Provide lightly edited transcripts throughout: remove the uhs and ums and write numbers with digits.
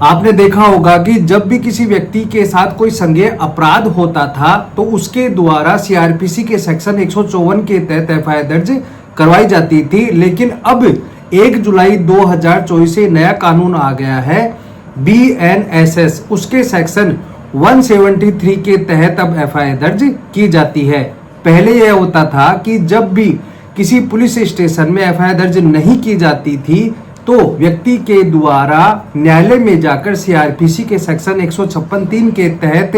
आपने देखा होगा कि जब भी किसी व्यक्ति के साथ कोई संज्ञेय अपराध होता था तो उसके द्वारा सीआरपीसी के सेक्शन 154 के तहत एफआईआर दर्ज करवाई जाती थी। लेकिन अब 1 जुलाई 2024 से नया कानून आ गया है बीएनएसएस, उसके सेक्शन 173 के तहत अब एफआईआर दर्ज की जाती है। पहले यह होता था कि जब भी किसी पुलिस स्टेशन में एफआईआर दर्ज नहीं की जाती थी तो व्यक्ति के द्वारा न्यायालय में जाकर सीआरपीसी के सेक्शन 156(3) के तहत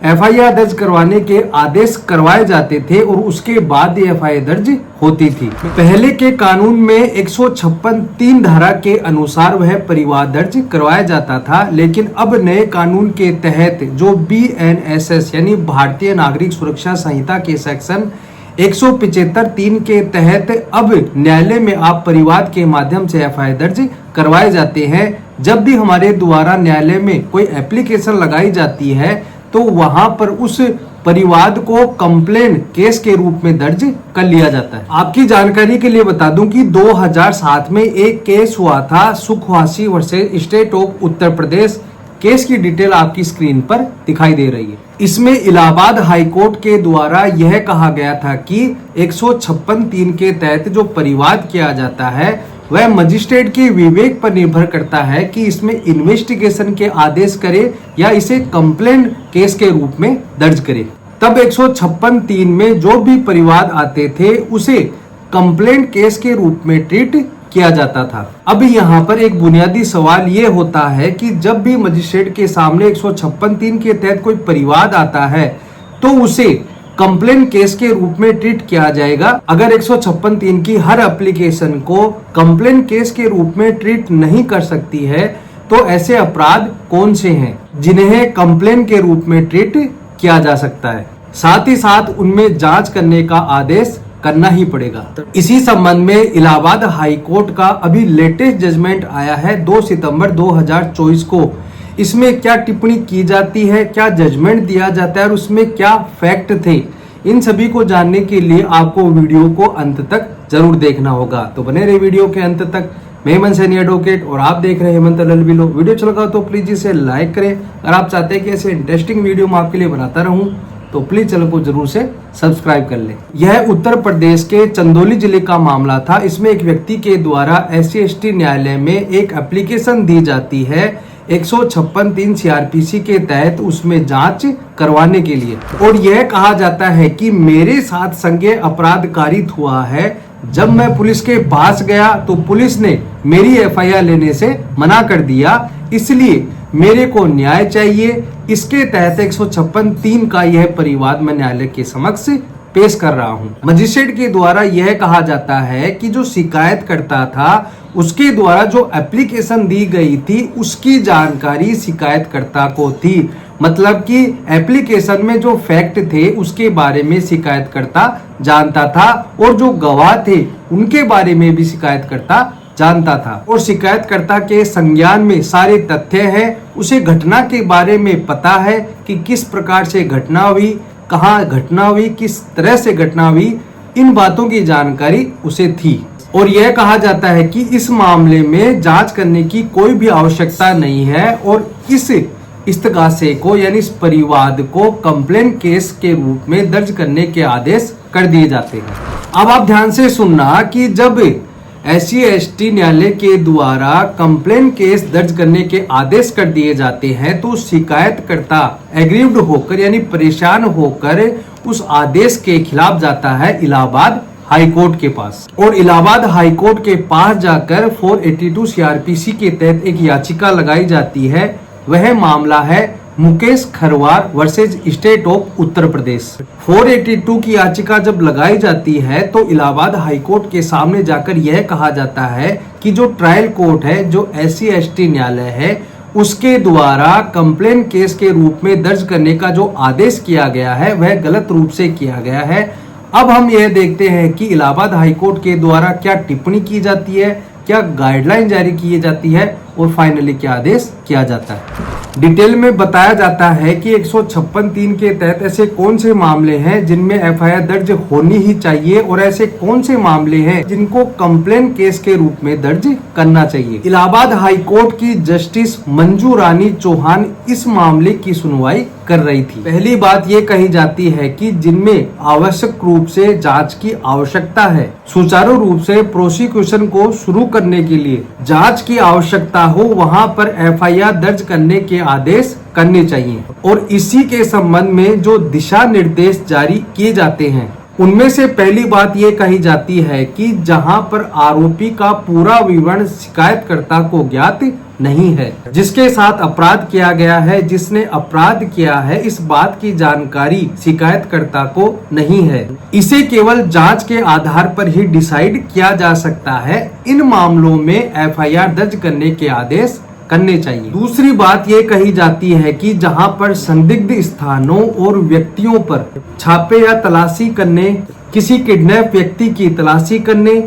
एफआईआर दर्ज करवाने के आदेश करवाए जाते थे और उसके बाद ये एफआईआर दर्ज होती थी। पहले के कानून में 156(3) धारा के अनुसार वह परिवाद दर्ज करवाया जाता था, लेकिन अब नए कानून के तहत जो बीएनएसएस यानी भारतीय नागरिक सुरक्षा संहिता के सेक्शन 175(3) के तहत अब न्यायालय में आप परिवाद के माध्यम से एफआईआर दर्ज करवाए जाते हैं। जब भी हमारे द्वारा न्यायालय में कोई एप्लीकेशन लगाई जाती है तो वहां पर उस परिवाद को कंप्लेन केस के रूप में दर्ज कर लिया जाता है। आपकी जानकारी के लिए बता दूं कि 2007 में एक केस हुआ था Sukhwasi versus state of Uttar Pradesh. Case की डिटेल आपकी स्क्रीन पर दिखाई दे रही है। इसमें इलाहाबाद हाई कोर्ट के द्वारा यह कहा गया था कि 156(3) के तहत जो परिवाद किया जाता है वह मजिस्ट्रेट के विवेक पर निर्भर करता है कि इसमें इन्वेस्टिगेशन के आदेश करे या इसे कंप्लेंट केस के रूप में दर्ज करे। तब 156(3) में जो भी परिवाद आते थे उसे कंप्लेंट केस के रूप में ट्रीट किया जाता था। अब यहाँ पर एक बुनियादी सवाल ये होता है कि जब भी मजिस्ट्रेट के सामने 156(3) के तहत कोई परिवाद आता है तो उसे कंप्लेन केस के रूप में ट्रीट किया जाएगा। अगर 156(3) की हर एप्लीकेशन को कंप्लेन केस के रूप में ट्रीट नहीं कर सकती है तो ऐसे अपराध कौन से हैं जिन्हें कंप्लेन के रूप में ट्रीट किया जा सकता है। साथ ही साथ उनमें जांच करने का आदेश करना ही पड़ेगा। इसी संबंध में इलाहाबाद हाई कोर्ट का अभी लेटेस्ट जजमेंट आया है 2 सितंबर 2024 को। इसमें क्या टिप्पणी की जाती है, क्या जजमेंट दिया जाता है और उसमें क्या फैक्ट थे, इन सभी को जानने के लिए आपको वीडियो को अंत तक जरूर देखना होगा। तो बने रहे वीडियो के अंत तक। मैं हेमंत सैनी एडवोकेट और आप देख रहे हैं हेमंत अलविलो। वीडियो अच्छा लगा तो प्लीज इसे लाइक करें। अगर आप चाहते हैं कि ऐसे इंटरेस्टिंग वीडियो मैं आपके लिए बनाता रहूं तो प्लीज चैनल को जरूर से सब्सक्राइब कर लें। यह उत्तर प्रदेश के चंदौली जिले का मामला था। इसमें एक व्यक्ति के द्वारा SC/ST न्यायालय में एक एप्लीकेशन दी जाती है 156(3) सीआरपीसी के तहत उसमें जांच करवाने के लिए, और यह कहा जाता है कि मेरे साथ संज्ञेय अपराध कारित हुआ है। जब मैं पुलिस के पास गया तो पुलिस ने मेरी एफआईआर लेने से मना कर दिया, इसलिए मेरे को न्याय चाहिए। इसके तहत 156(3) का यह परिवाद मैं न्यायालय के समक्ष पेश कर रहा हूं। मजिस्ट्रेट के द्वारा यह कहा जाता है कि जो शिकायत करता था उसके द्वारा जो एप्लीकेशन दी गई थी उसकी जानकारी शिकायतकर्ता को थी। मतलब कि एप्लीकेशन में जो फैक्ट थे उसके बारे में शिकायतकर्ता जानता था और जो गवाह थे उनके बारे में भी शिकायतकर्ता जानता था, और शिकायतकर्ता के संज्ञान में सारे तथ्य हैं। उसे घटना के बारे में पता है कि किस प्रकार से घटना हुई, कहाँ घटना हुई, किस तरह से घटना हुई, इन बातों की जानकारी उसे थी। और यह कहा जाता है कि इस मामले में जांच करने की कोई भी आवश्यकता नहीं है और इस इस्तगासे को यानी इस परिवाद को कंप्लेन केस के रूप में दर्ज करने के आदेश कर दिए जाते हैं। अब आप ध्यान से सुनना कि जब SC/ST न्यायालय के द्वारा कंप्लेन केस दर्ज करने के आदेश कर दिए जाते हैं तो शिकायतकर्ता एग्रीव्ड होकर यानी परेशान होकर उस आदेश के खिलाफ जाता है इलाहाबाद हाई कोर्ट के पास, और इलाहाबाद हाई कोर्ट के पास जाकर 482 सीआरपीसी के तहत एक याचिका लगाई जाती है। वह मामला है Mukesh Kharwar versus state of Uttar Pradesh. 482 की याचिका जब लगाई जाती है तो इलाहाबाद हाई कोर्ट के सामने जाकर यह कहा जाता है कि जो ट्रायल कोर्ट है, जो SC/ST न्यायालय है, उसके द्वारा कंप्लेन केस के रूप में दर्ज करने का जो आदेश किया गया है वह गलत रूप से किया गया है। अब हम यह देखते हैं कि इलाहाबाद हाई कोर्ट के द्वारा क्या टिप्पणी की जाती है, क्या गाइडलाइन जारी की जाती है और फाइनली क्या आदेश किया जाता है। डिटेल में बताया जाता है कि 156(3) के तहत ऐसे कौन से मामले हैं जिनमें एफआईआर दर्ज होनी ही चाहिए और ऐसे कौन से मामले हैं जिनको कंप्लेन केस के रूप में दर्ज करना चाहिए। इलाहाबाद हाई कोर्ट की जस्टिस मंजू रानी चौहान इस मामले की सुनवाई कर रही थी। पहली बात ये कही जाती है कि जिनमें आवश्यक रूप से जांच की आवश्यकता है, सुचारू रूप से प्रोसिक्यूशन को शुरू करने के लिए जांच की आवश्यकता हो, वहां पर एफआईआर दर्ज करने के आदेश करने चाहिए। और इसी के संबंध में जो दिशा निर्देश जारी किए जाते हैं उनमें से पहली बात ये कही जाती है कि जहां पर आरोपी का पूरा विवरण शिकायतकर्ता को ज्ञात नहीं है, जिसके साथ अपराध किया गया है, जिसने अपराध किया है, इस बात की जानकारी शिकायतकर्ता को नहीं है, इसे केवल जांच के आधार पर ही डिसाइड किया जा सकता है। इन मामलों में एफआईआर दर्ज करने के आदेश करने चाहिए। दूसरी बात ये कही जाती है कि जहां पर संदिग्ध स्थानों और व्यक्तियों पर छापे या तलाशी करने, किसी किडनैप व्यक्ति की तलाशी करने,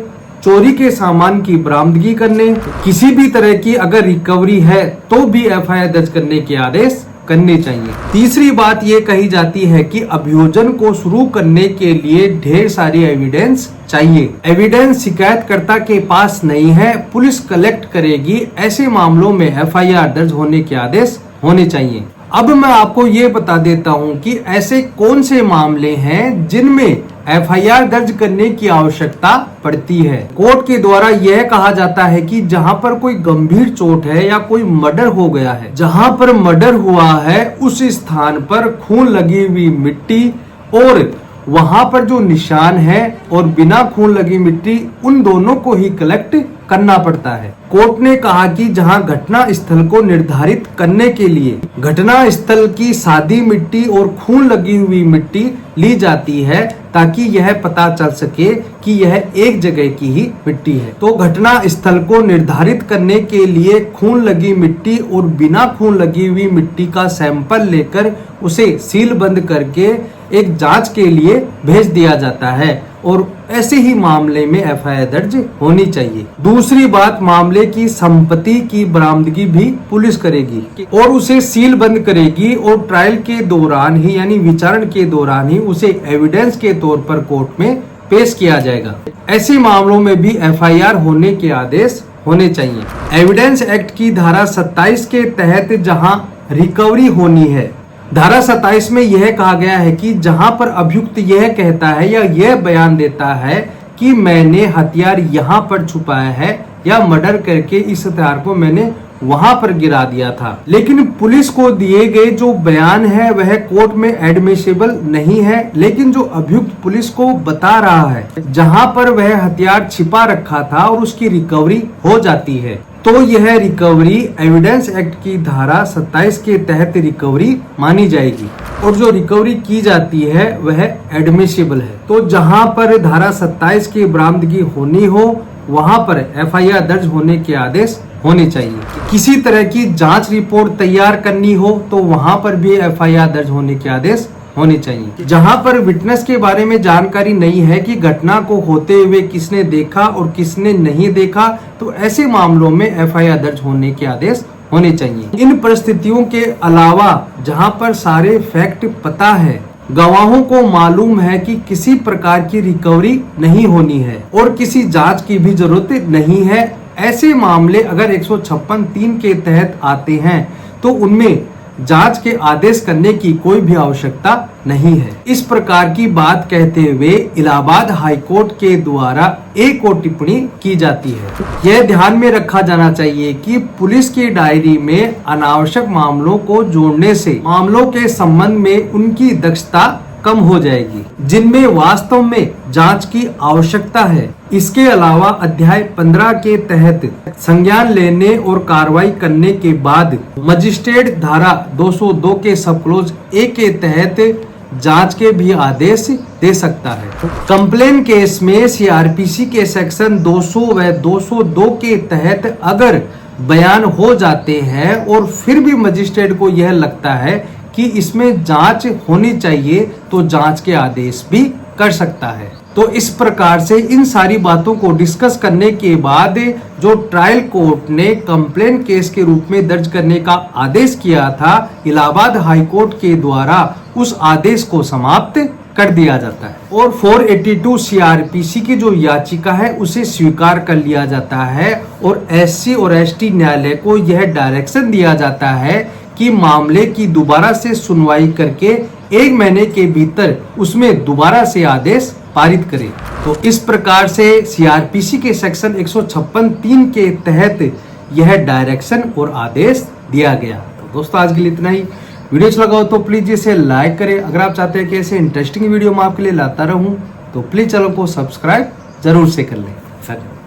चोरी के सामान की बरामदगी करने, किसी भी तरह की अगर रिकवरी है तो भी एफआईआर दर्ज करने के आदेश करने चाहिए। तीसरी बात ये कही जाती है कि अभियोजन को शुरू करने के लिए ढेर सारी एविडेंस चाहिए। एविडेंस शिकायतकर्ता के पास नहीं है, पुलिस कलेक्ट करेगी। ऐसे मामलों में एफआईआर दर्ज होने के आदेश होने चाहिए। अब मैं आपको ये बता देता हूँ कि ऐसे कौन से मामले हैं जिनमें एफआईआर दर्ज करने की आवश्यकता पड़ती है। कोर्ट के द्वारा यह कहा जाता है कि जहां पर कोई गंभीर चोट है या कोई मर्डर हो गया है, जहां पर मर्डर हुआ है उस स्थान पर खून लगी हुई मिट्टी और वहां पर जो निशान है और बिना खून लगी मिट्टी, उन दोनों को ही कलेक्ट करना पड़ता है। कोर्ट ने कहा कि जहां घटना स्थल को निर्धारित करने के लिए घटना स्थल की सादी मिट्टी और खून लगी हुई मिट्टी ली जाती है ताकि यह पता चल सके कि यह एक जगह की ही मिट्टी है। तो घटना स्थल को निर्धारित करने के लिए खून लगी मिट्टी और बिना खून लगी हुई मिट्टी का सैंपल लेकर उसे सील बंद करके एक जांच के लिए भेज दिया जाता है और ऐसे ही मामले में एफआईआर दर्ज होनी चाहिए। दूसरी बात, मामले की संपत्ति की बरामदगी भी पुलिस करेगी और उसे सील बंद करेगी और ट्रायल के दौरान ही यानी विचारण के दौरान ही उसे एविडेंस के तौर पर कोर्ट में पेश किया जाएगा। ऐसे मामलों में भी एफआईआर होने के आदेश होने चाहिए। एविडेंस एक्ट की धारा 27 के तहत जहां रिकवरी होनी है, धारा 27 में यह कहा गया है कि जहां पर अभियुक्त यह कहता है या यह बयान देता है कि मैंने हथियार यहां पर छुपाया है या मर्डर करके इस हथियार को मैंने वहां पर गिरा दिया था, लेकिन पुलिस को दिए गए जो बयान है वह कोर्ट में एडमिसिबल नहीं है, लेकिन जो अभियुक्त पुलिस को बता रहा है जहां पर वह हथियार छिपा रखा था और उसकी रिकवरी हो जाती है, तो यह रिकवरी एविडेंस एक्ट की धारा 27 के तहत रिकवरी मानी जाएगी और जो रिकवरी की जाती है वह एडमिसिबल है। तो जहां पर धारा 27 की बरामदगी होनी हो वहां पर एफआईआर दर्ज होने के आदेश होने चाहिए। किसी तरह की जांच रिपोर्ट तैयार करनी हो तो वहां पर भी एफआईआर दर्ज होने के आदेश होने चाहिए। जहां पर विटनेस के बारे में जानकारी नहीं है कि घटना को होते हुए किसने देखा और किसने नहीं देखा, तो ऐसे मामलों में एफआईआर दर्ज होने के आदेश होने चाहिए। इन परिस्थितियों के अलावा जहां पर सारे फैक्ट पता है, गवाहों को मालूम है कि किसी प्रकार की रिकवरी नहीं होनी है और किसी जांच की भी जरूरत नहीं है, ऐसे मामले अगर 156(3) के तहत आते हैं तो उनमें जांच के आदेश करने की कोई भी आवश्यकता नहीं है। इस प्रकार की बात कहते हुए इलाहाबाद हाई कोर्ट के द्वारा एक और टिप्पणी की जाती है। यह ध्यान में रखा जाना चाहिए कि पुलिस की डायरी में अनावश्यक मामलों को जोड़ने से मामलों के संबंध में उनकी दक्षता कम हो जाएगी जिनमें वास्तव में जांच की आवश्यकता है। इसके अलावा अध्याय 15 के तहत संज्ञान लेने और कार्रवाई करने के बाद मजिस्ट्रेट धारा 202 के सब क्लोज ए के तहत जांच के भी आदेश दे सकता है। कंप्लेन केस में सीआरपीसी के सेक्शन 200 व 202 के तहत अगर बयान हो जाते हैं और फिर भी मजिस्ट्रेट को यह लगता है कि इसमें जांच होनी चाहिए तो जांच के आदेश भी कर सकता है। तो इस प्रकार से इन सारी बातों को डिस्कस करने के बाद जो ट्रायल कोर्ट ने कंप्लेंट केस के रूप में दर्ज करने का आदेश किया था, इलाहाबाद हाई कोर्ट के द्वारा उस आदेश को समाप्त कर दिया जाता है और 482 सीआरपीसी की जो याचिका है उसे स्वीकार कर लिया जाता है और एससी और एसटी न्यायालय को यह डायरेक्शन दिया जाता है कि मामले की दोबारा से सुनवाई करके 1 महीने के भीतर उसमें दोबारा से आदेश पारित करे। तो इस प्रकार से सीआरपीसी के सेक्शन 156(3) के तहत यह डायरेक्शन और आदेश दिया गया। तो दोस्तों आज के लिए इतना ही। वीडियो अच्छा लगा हो तो प्लीज इसे लाइक करें। अगर आप चाहते हैं कि ऐसे इंटरेस्टिंग वीडियो मैं आपके लिए लाता रहूं तो प्लीज चैनल को सब्सक्राइब जरूर से कर लें। धन्यवाद।